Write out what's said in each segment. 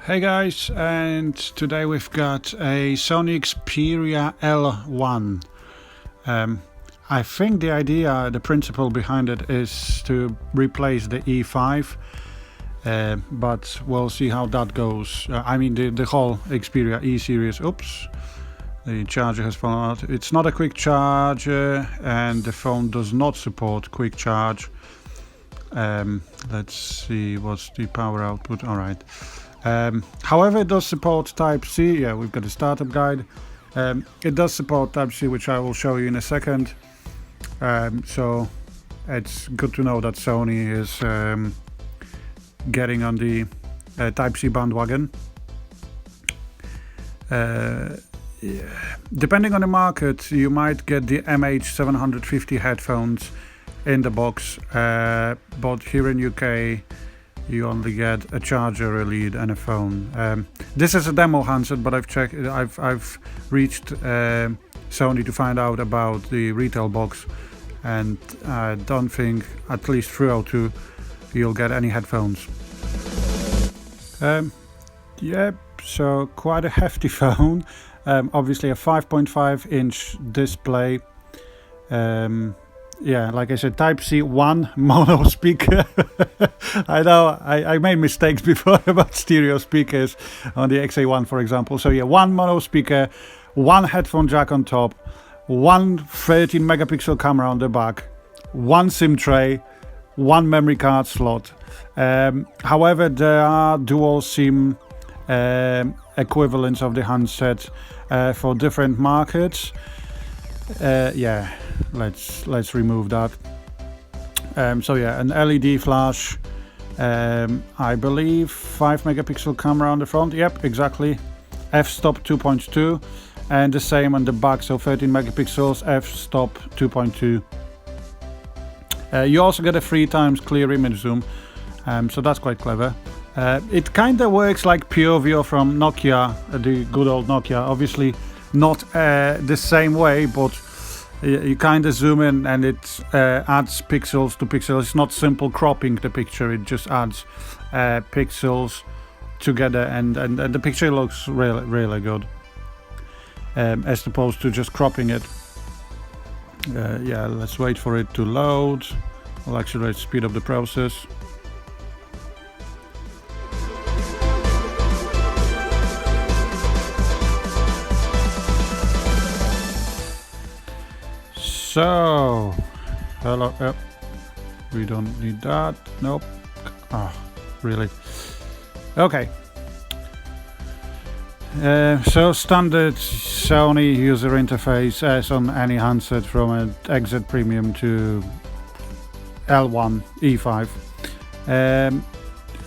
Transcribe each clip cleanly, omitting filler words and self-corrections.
Hey guys, and today we've got a Sony Xperia L1. I think the principle behind it is to replace the E5, but we'll see how that goes. The whole Xperia E series. Oops, the charger has fallen out. It's not a quick charger, and the phone does not support quick charge. Let's see, what's the power output? All right. However, it does support Type-C. Yeah, we've got a startup guide. It does support Type-C, which I will show you in a second. So it's good to know that Sony is getting on the Type-C bandwagon. Yeah. Depending on the market, you might get the MH750 headphones in the box, but here in UK you only get a charger, a lead, and a phone. This is a demo handset, but I've reached Sony to find out about the retail box, and I don't think, at least throughout 2, you'll get any headphones. Yeah, so quite a hefty phone. Obviously a 5.5-inch display. Yeah, like I said, Type-C 1 mono speaker. I know I made mistakes before about stereo speakers on the XA1, for example. So yeah, 1 mono speaker, 1 headphone jack on top, 1 13 megapixel camera on the back, 1 SIM tray, 1 memory card slot. However, there are dual SIM equivalents of the handset for different markets. Yeah, let's remove that. So yeah, an LED flash, I believe 5 megapixel camera on the front. Yep, exactly. f-stop 2.2, and the same on the back, so 13 megapixels, f-stop 2.2. You also get a 3x clear image zoom, so that's quite clever. It kind of works like PureView from Nokia, the good old Nokia. Obviously not the same way, but you kind of zoom in and it adds pixels to pixels. It's not simple cropping the picture, it just adds pixels together, and the picture looks really good, as opposed to just cropping it. Yeah, let's wait for it to load. Well, actually, let's speed up the process. So, hello, we don't need that, nope, really, okay. So standard Sony user interface as on any handset from an Exit Premium to L1 E5.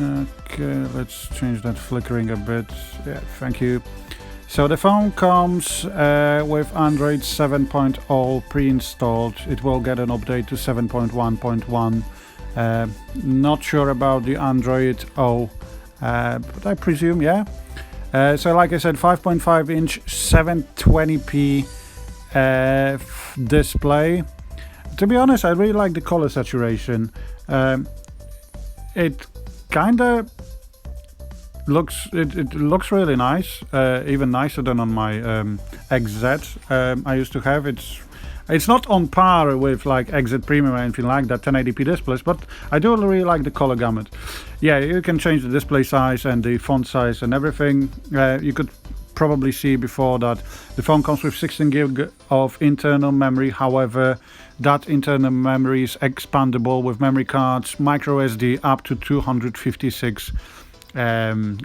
Okay, let's change that flickering a bit, yeah, thank you. So the phone comes with Android 7.0 pre-installed. It will get an update to 7.1.1. Not sure about the Android O, but I presume, yeah. So like I said, 5.5-inch 720p display. To be honest, I really like the color saturation. It kind of looks really nice, even nicer than on my XZ I used to have. It's not on par with like Exit Premium or anything like that 1080p displays, but I do really like the color gamut. Yeah, you can change the display size and the font size and everything. You could probably see before that the phone comes with 16 gig of internal memory. However, that internal memory is expandable with memory cards, micro SD up to 256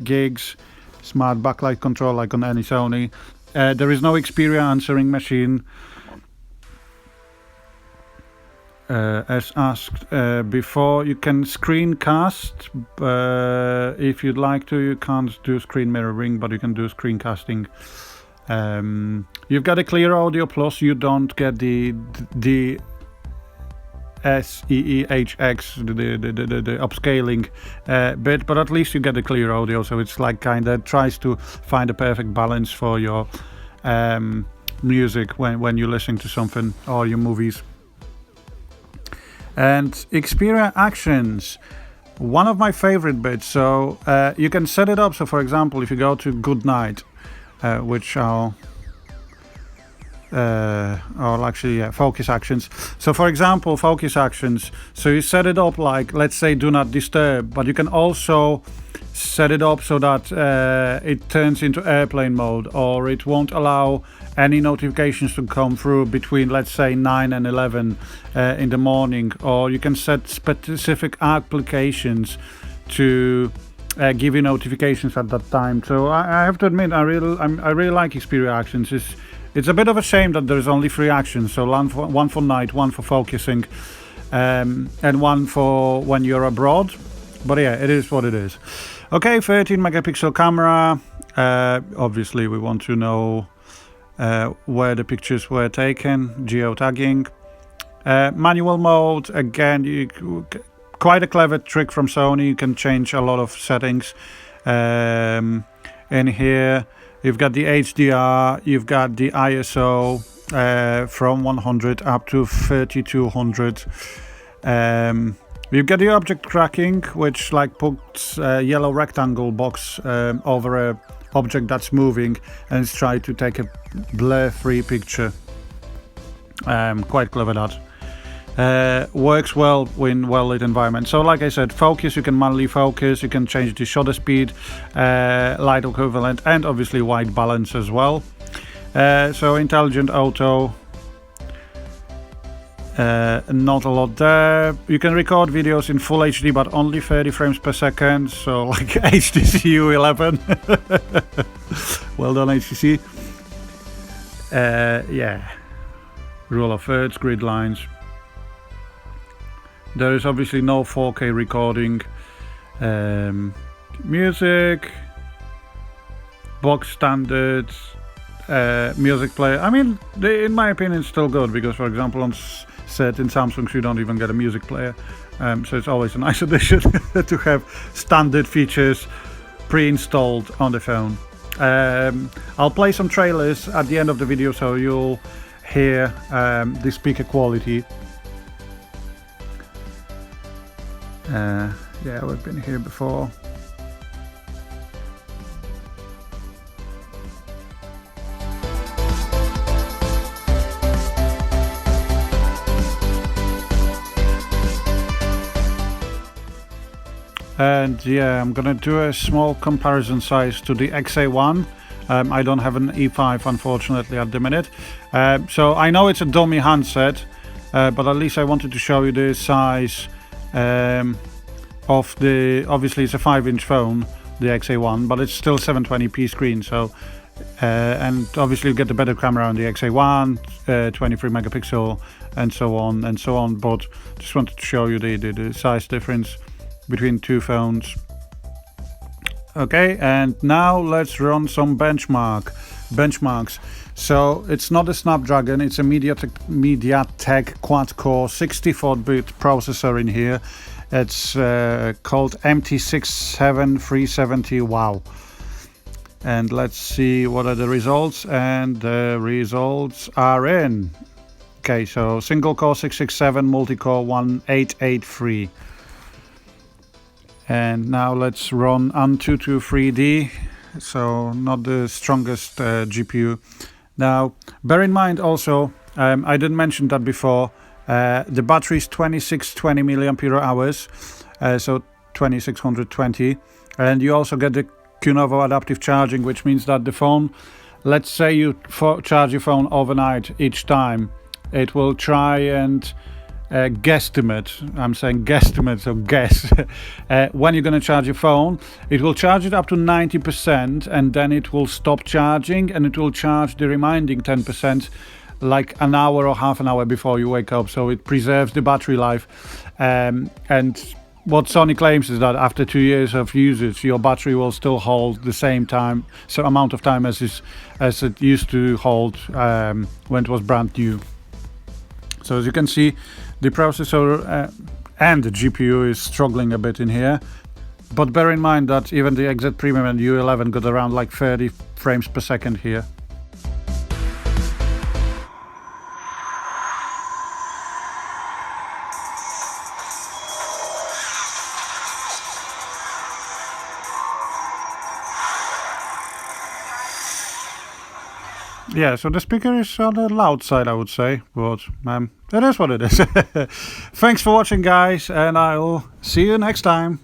gigs, smart backlight control like on any Sony. There is no Xperia answering machine, as asked before. You can screencast if you'd like to. You can't do screen mirroring, but you can do screencasting. You've got a clear audio, plus you don't get the SEEHX, the upscaling bit, but at least you get a clear audio, so it's like kind of tries to find a perfect balance for your music when you listen to something or your movies. And Xperia Actions, one of my favorite bits. So you can set it up. So for example, if you go to good night, which I'll actually, yeah, focus actions. So for example, focus actions, so you set it up like, let's say, do not disturb, but you can also set it up so that it turns into airplane mode, or it won't allow any notifications to come through between, let's say, 9 and 11 in the morning. Or you can set specific applications to give you notifications at that time. So I have to admit, I really like Xperia Actions. It's a bit of a shame that there's only 3 actions, so one for night, one for focusing, and one for when you're abroad. But yeah, it is what it is. Okay, 13 megapixel camera. Obviously, we want to know where the pictures were taken, geotagging. Manual mode, again, quite a clever trick from Sony. You can change a lot of settings in here. You've got the HDR, you've got the ISO from 100 up to 3200. You've got the object tracking, which like puts a yellow rectangle box over a object that's moving, and it's trying to take a blur-free picture. Quite clever that. Works well in well-lit environment. So like I said, focus, you can manually focus, you can change the shutter speed, light equivalent, and obviously white balance as well. So intelligent auto, not a lot there. You can record videos in full HD, but only 30 frames per second, so like HTC U11. Well done, HTC. Yeah, rule of thirds, grid lines. There is obviously no 4K recording. Music, box standards, music player. I mean, in my opinion, it's still good, because for example on certain Samsungs you don't even get a music player, so it's always a nice addition to have standard features pre-installed on the phone. I'll play some trailers at the end of the video, so you'll hear the speaker quality. Yeah, we've been here before. And yeah, I'm gonna do a small comparison size to the XA1. I don't have an E5 unfortunately at the minute, so I know it's a dummy handset, but at least I wanted to show you the size of the, obviously it's a 5-inch phone, the XA1, but it's still 720p screen, so and obviously you get the better camera on the XA1, 23 megapixel, and so on, but just wanted to show you the size difference between two phones. Okay, and now let's run some benchmarks. So it's not a Snapdragon, it's a MediaTek quad-core 64-bit processor in here. It's called MT67370. Wow. And let's see what are the results, and the results are in. Okay, so single core 667, multi-core 1883. And now let's run Antutu 3D, so not the strongest GPU. Now, bear in mind also, I didn't mention that before, the battery is 2620 milliampere hours, so 2620, and you also get the Qnovo adaptive charging, which means that the phone, let's say you charge your phone overnight each time, it will try and guesstimate, I'm saying guesstimate, so guess, when you're going to charge your phone. It will charge it up to 90%, and then it will stop charging, and it will charge the remaining 10% like an hour or half an hour before you wake up, so it preserves the battery life. And what Sony claims is that after 2 years of usage, your battery will still hold the same amount of time as it used to hold when it was brand new. So as you can see, the processor and the GPU is struggling a bit in here, but bear in mind that even the XZ Premium and U11 got around like 30 frames per second here. yeah, so the speaker is on the loud side, I would say, but it is what it is. Thanks for watching, guys, and I'll see you next time.